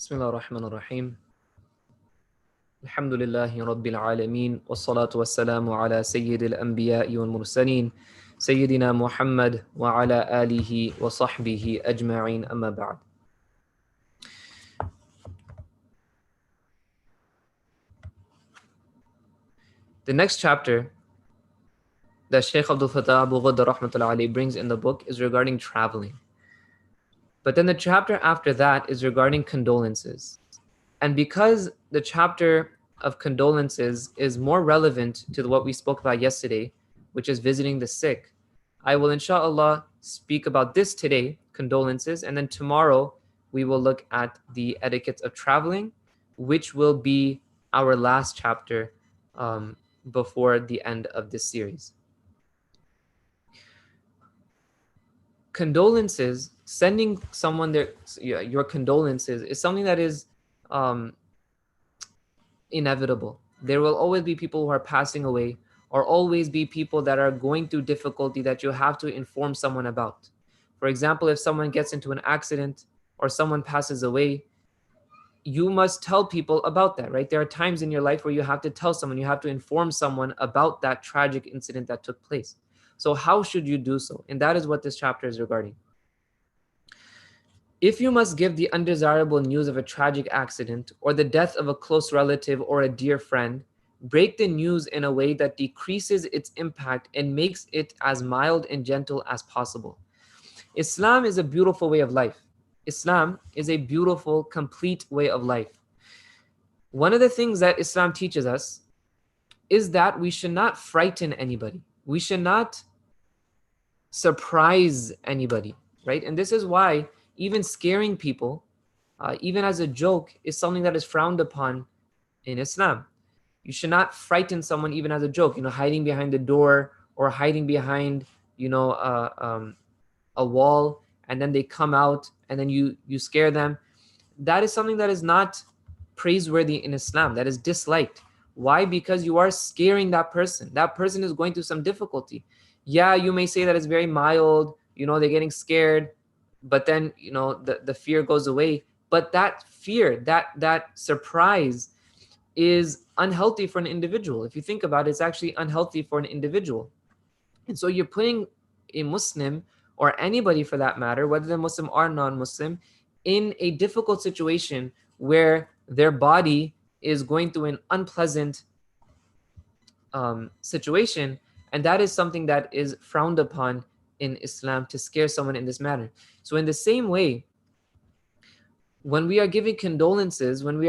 Bismillah ar-Rahman ar-Rahim. Alhamdulillahi Rabbil Alameen. Wassalatu wassalamu ala Sayyidil Anbiya'i wal Mursaleen. Sayyidina Muhammad wa ala alihi wa sahbihi ajma'in amma ba'd. The next chapter that Shaykh Abdul Fattah Abu Ghudda rahmatullahi alayhi brings in the book is regarding traveling. But then the chapter after that is regarding condolences. And because the chapter of condolences is more relevant to what we spoke about yesterday, which is visiting the sick, I will inshallah speak about this today, condolences, and then tomorrow we will look at the etiquettes of traveling, which will be our last chapter before the end of this series. Condolences, sending someone your condolences is something that is inevitable. There will always be people who are passing away, or always be people that are going through difficulty that you have to inform someone about. For example, if someone gets into an accident or someone passes away, you must tell people about that, right? There are times in your life where you have to tell someone, you have to inform someone about that tragic incident that took place. So how should you do so? And that is what this chapter is regarding. If you must give the undesirable news of a tragic accident or the death of a close relative or a dear friend, break the news in a way that decreases its impact and makes it as mild and gentle as possible. Islam is a beautiful way of life. Islam is a beautiful, complete way of life. One of the things that Islam teaches us is that we should not frighten anybody. We should not surprise anybody, right? And this is why even scaring people, even as a joke, is something that is frowned upon in Islam. You should not frighten someone even as a joke, hiding behind the door or hiding behind, a wall, and then they come out and then you scare them. That is something that is not praiseworthy in Islam. That is disliked. Why? Because you are scaring that person. That person is going through some difficulty. Yeah, you may say that it's very mild, they're getting scared, but then the fear goes away. But that fear, that surprise is unhealthy for an individual. If you think about it, it's actually unhealthy for an individual. And so you're putting a Muslim, or anybody for that matter, whether they're Muslim or non-Muslim, in a difficult situation where their body is going through an unpleasant situation. And that is something that is frowned upon in Islam, to scare someone in this manner. So in the same way, when we are giving condolences, when we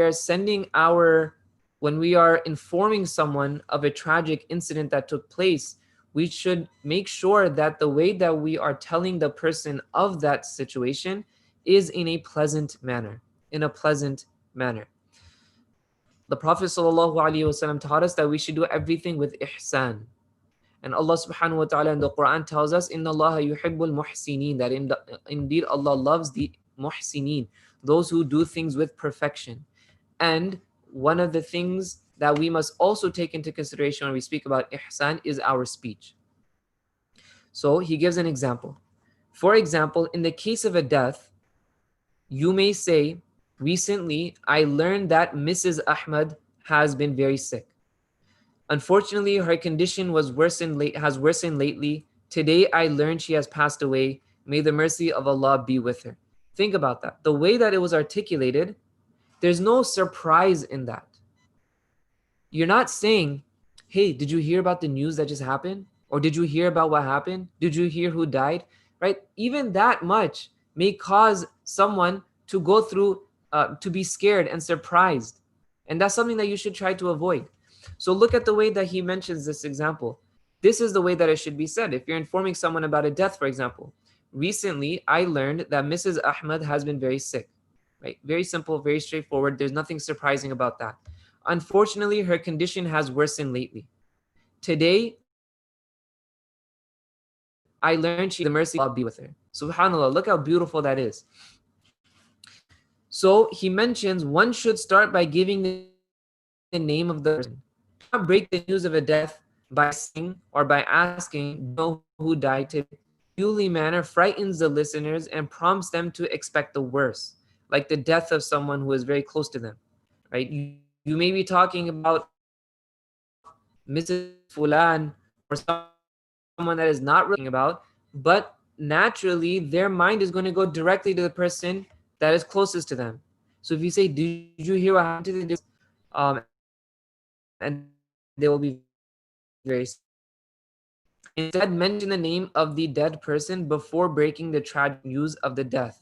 are informing someone of a tragic incident that took place, we should make sure that the way that we are telling the person of that situation is in a pleasant manner. The Prophet ﷺ taught us that we should do everything with ihsan. And Allah subhanahu wa ta'ala in the Quran tells us, Inna Allah yuhibbul muhsineen, that indeed Allah loves the muhsineen, those who do things with perfection. And one of the things that we must also take into consideration when we speak about ihsan is our speech. So he gives an example. For example, in the case of a death, you may say, recently I learned that Mrs. Ahmed has been very sick. Unfortunately, her condition has worsened lately. Today, I learned she has passed away. May the mercy of Allah be with her. Think about that. The way that it was articulated, there's no surprise in that. You're not saying, hey, did you hear about the news that just happened? Or did you hear about what happened? Did you hear who died? Right? Even that much may cause someone to go through, to be scared and surprised. And that's something that you should try to avoid. So look at the way that he mentions this example. This is the way that it should be said. If you're informing someone about a death, for example, recently I learned that Mrs. Ahmed has been very sick. Right? Very simple, very straightforward. There's nothing surprising about that. Unfortunately, her condition has worsened lately. Today, I learned the mercy of Allah be with her. Subhanallah, look how beautiful that is. So he mentions one should start by giving the name of the person. Not break the news of a death by saying or by asking, know who died today. Duly manner frightens the listeners and prompts them to expect the worst. like the death of someone who is very close to them, right? You may be talking about Mrs. Fulan or someone that is not really about, but naturally their mind is going to go directly to the person that is closest to them. So if you say, "Did you hear what happened to the individual?" And they will be very sad. Instead, mention the name of the dead person before breaking the tragic news of the death.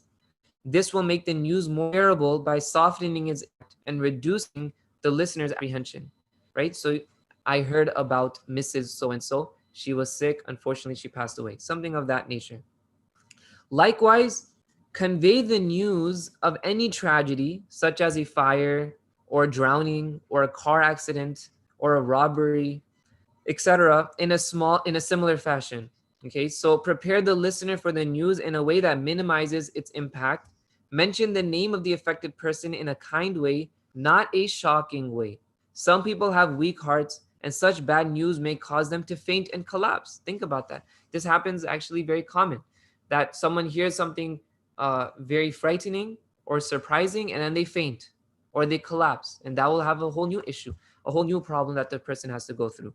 This will make the news more bearable by softening its impact and reducing the listener's apprehension, right? So I heard about Mrs. So and so. She was sick. Unfortunately, she passed away. Something of that nature. Likewise, convey the news of any tragedy, such as a fire, or drowning, or a car accident, or a robbery, etc., in a similar fashion. Okay, so prepare the listener for the news in a way that minimizes its impact. Mention the name of the affected person in a kind way, not a shocking way. Some people have weak hearts, and such bad news may cause them to faint and collapse. Think about that. This happens actually very common, that someone hears something very frightening or surprising, and then they faint or they collapse, and that will have a whole new issue, a whole new problem that the person has to go through.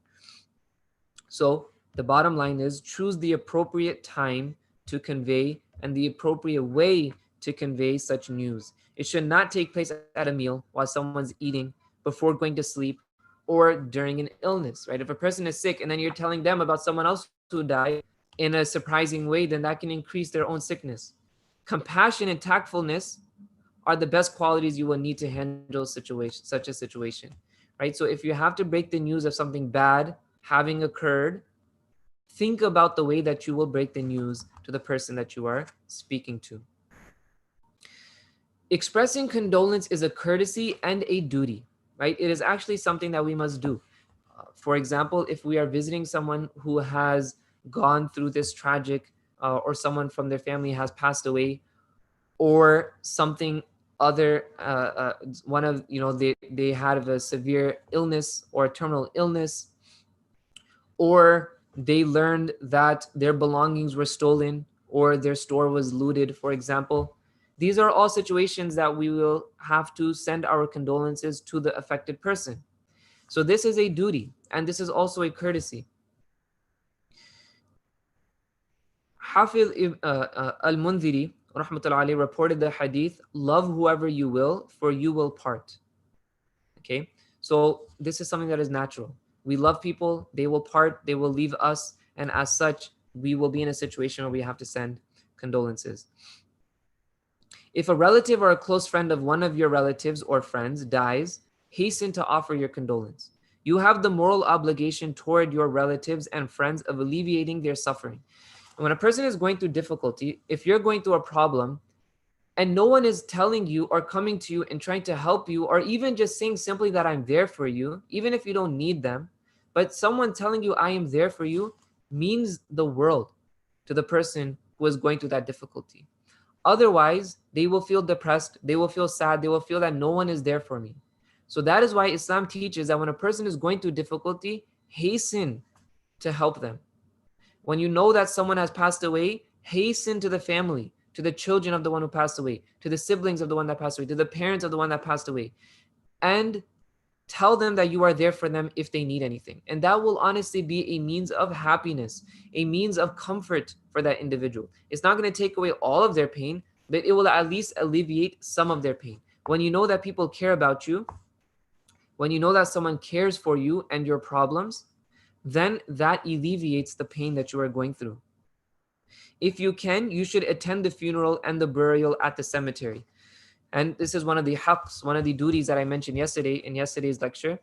So the bottom line is, choose the appropriate time to convey and the appropriate way to convey such news. It should not take place at a meal while someone's eating, before going to sleep, or during an illness, right? If a person is sick and then you're telling them about someone else who died in a surprising way, then that can increase their own sickness. Compassion and tactfulness are the best qualities you will need to handle such a situation, right? So if you have to break the news of something bad having occurred, think about the way that you will break the news to the person that you are speaking to. Expressing condolence is a courtesy and a duty, right? It is actually something that we must do. For example, if we are visiting someone who has gone through this tragic, or someone from their family has passed away, or something other, one of, they had a severe illness or a terminal illness, or they learned that their belongings were stolen or their store was looted, for example. These are all situations that we will have to send our condolences to the affected person. So this is a duty, and this is also a courtesy. Hafiz al-Mundhiri rahmatullahi alayhi reported the hadith, "Love whoever you will, for you will part." Okay, so this is something that is natural. We love people, they will part, they will leave us, and as such, we will be in a situation where we have to send condolences. If a relative or a close friend of one of your relatives or friends dies, hasten to offer your condolence. You have the moral obligation toward your relatives and friends of alleviating their suffering. And when a person is going through difficulty, if you're going through a problem and no one is telling you or coming to you and trying to help you, or even just saying simply that I'm there for you, even if you don't need them, but someone telling you I am there for you means the world to the person who is going through that difficulty. Otherwise, they will feel depressed, they will feel sad, they will feel that no one is there for me. So that is why Islam teaches that when a person is going through difficulty, hasten to help them. When you know that someone has passed away, hasten to the family, to the children of the one who passed away, to the siblings of the one that passed away, to the parents of the one that passed away, and tell them that you are there for them if they need anything. And that will honestly be a means of happiness, a means of comfort for that individual. It's not going to take away all of their pain, but it will at least alleviate some of their pain. When you know that people care about you, when you know that someone cares for you and your problems, then that alleviates the pain that you are going through. If you can, you should attend the funeral and the burial at the cemetery. And this is one of the haqs, one of the duties that I mentioned yesterday in yesterday's lecture,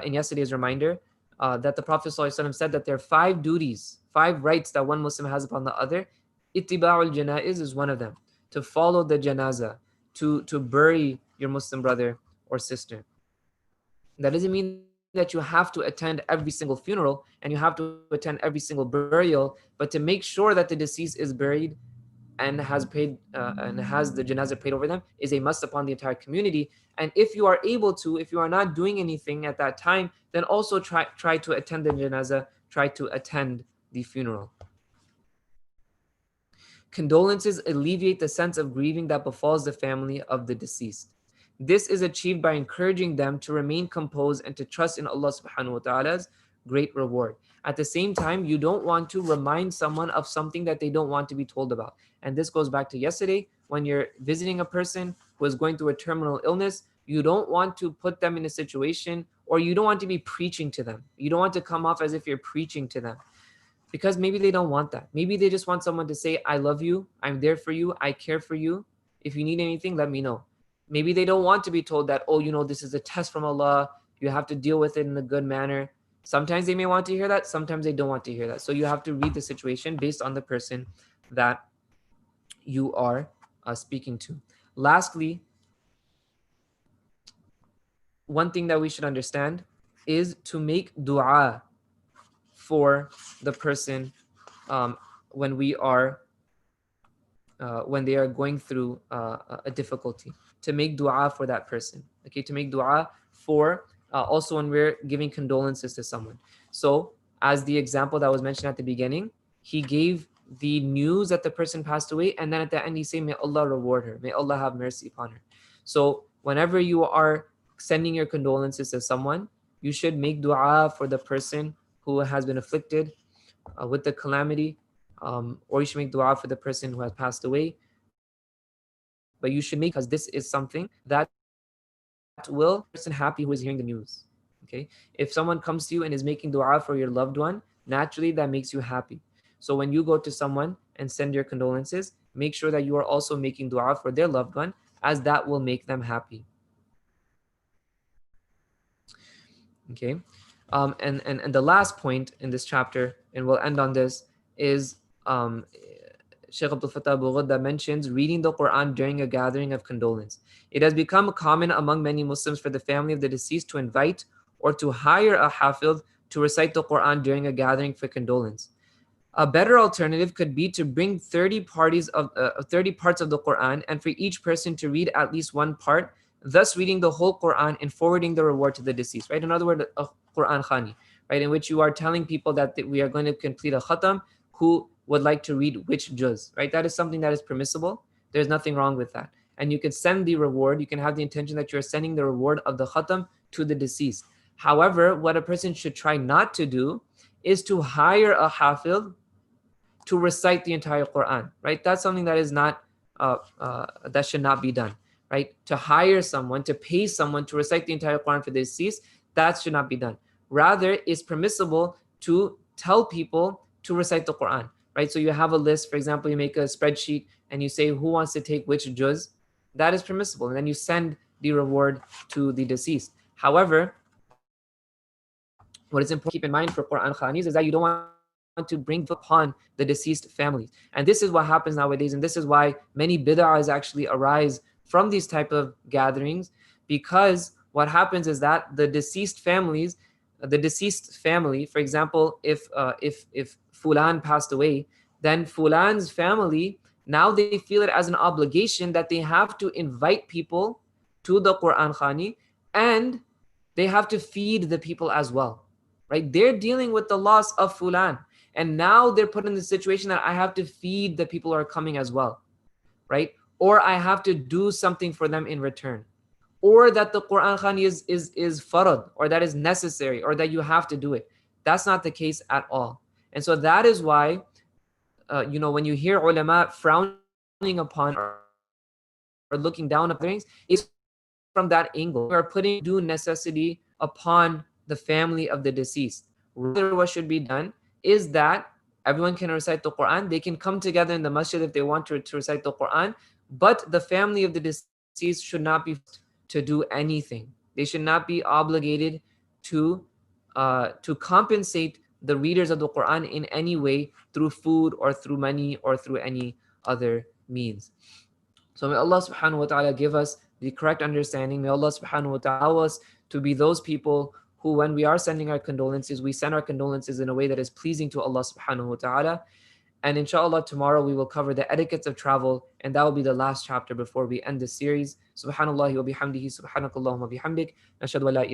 in yesterday's reminder, that the Prophet ﷺ said that there are 5 duties, 5 rights that one Muslim has upon the other. Ittiba'ul janaiz is one of them. To follow the janazah, to bury your Muslim brother or sister. That doesn't mean that you have to attend every single funeral and you have to attend every single burial, but to make sure that the deceased is buried and has the janazah prayed over them is a must upon the entire community. And if you are able to, if you are not doing anything at that time, then also try to attend the janazah, try to attend the funeral. Condolences alleviate the sense of grieving that befalls the family of the deceased. This is achieved by encouraging them to remain composed and to trust in Allah subhanahu wa ta'ala's great reward. At the same time, you don't want to remind someone of something that they don't want to be told about. And this goes back to yesterday when you're visiting a person who is going through a terminal illness. You don't want to put them in a situation, or you don't want to be preaching to them. You don't want to come off as if you're preaching to them, because maybe they don't want that. Maybe they just want someone to say, I love you, I'm there for you, I care for you. If you need anything, let me know. Maybe they don't want to be told that, oh, this is a test from Allah, you have to deal with it in a good manner. Sometimes they may want to hear that, sometimes they don't want to hear that. So you have to read the situation based on the person that you are speaking to. Lastly, one thing that we should understand is to make dua for the person when we are when they are going through a difficulty, to make dua for that person. Okay, to make dua for also when we're giving condolences to someone. So as the example that was mentioned at the beginning, he gave the news that the person passed away, and then at the end he said, may Allah reward her, may Allah have mercy upon her. So whenever you are sending your condolences to someone, you should make dua for the person who has been afflicted with the calamity, or you should make dua for the person who has passed away. But you should make dua because this is something that will make the person happy who is hearing the news. Okay, if someone comes to you and is making dua for your loved one, naturally that makes you happy. So when you go to someone and send your condolences, make sure that you are also making dua for their loved one, as that will make them happy. Okay, and the last point in this chapter, and we'll end on this, is Sheikh Abdul Fattah Abu Ghudda mentions reading the Quran during a gathering of condolence. It has become common among many Muslims for the family of the deceased to invite or to hire a hafiz to recite the Quran during a gathering for condolence. A better alternative could be to bring 30 parts of the Quran, and for each person to read at least one part, thus reading the whole Quran and forwarding the reward to the deceased. Right? In other words, a Quran khani, right, in which you are telling people that we are going to complete a khatam, who would like to read which juz. Right? That is something that is permissible. There's nothing wrong with that. And you can send the reward. You can have the intention that you're sending the reward of the khatam to the deceased. However, what a person should try not to do is to hire a hafiz to recite the entire Quran, right? That's something that is not, that should not be done, right? To hire someone, to pay someone to recite the entire Quran for the deceased, that should not be done. Rather, it's permissible to tell people to recite the Quran, right? So you have a list, for example, you make a spreadsheet and you say who wants to take which juz, that is permissible. And then you send the reward to the deceased. However, what is important to keep in mind for Quran Khanis is that you don't want to bring upon the deceased families. And this is what happens nowadays, and this is why many bid'ahs actually arise from these type of gatherings, because what happens is that the deceased family, for example, if Fulan passed away, then Fulan's family, now they feel it as an obligation that they have to invite people to the Quran Khani, and they have to feed the people as well, right? They're dealing with the loss of Fulan, and now they're put in the situation that I have to feed the people who are coming as well, right? Or I have to do something for them in return, or that the Quran Khani is farad, or that is necessary, or that you have to do it. That's not the case at all. And so that is why, when you hear ulama frowning upon or looking down upon gatherings, it's from that angle. We are putting undue necessity upon the family of the deceased. Rather, what should be done is that everyone can recite the Quran. They can come together in the masjid if they want to recite the Quran, but the family of the deceased should not be to do anything. They should not be obligated to compensate the readers of the Quran in any way, through food or through money or through any other means. So may Allah subhanahu wa ta'ala give us the correct understanding. May Allah subhanahu wa ta'ala allow us to be those people who, when we are sending our condolences, we send our condolences in a way that is pleasing to Allah subhanahu wa ta'ala. And inshallah, tomorrow we will cover the etiquettes of travel, and that will be the last chapter before we end this series. Subhanallah wa bihamdihi, subhanakallahumma bihamdik, nashhadu an la ilaha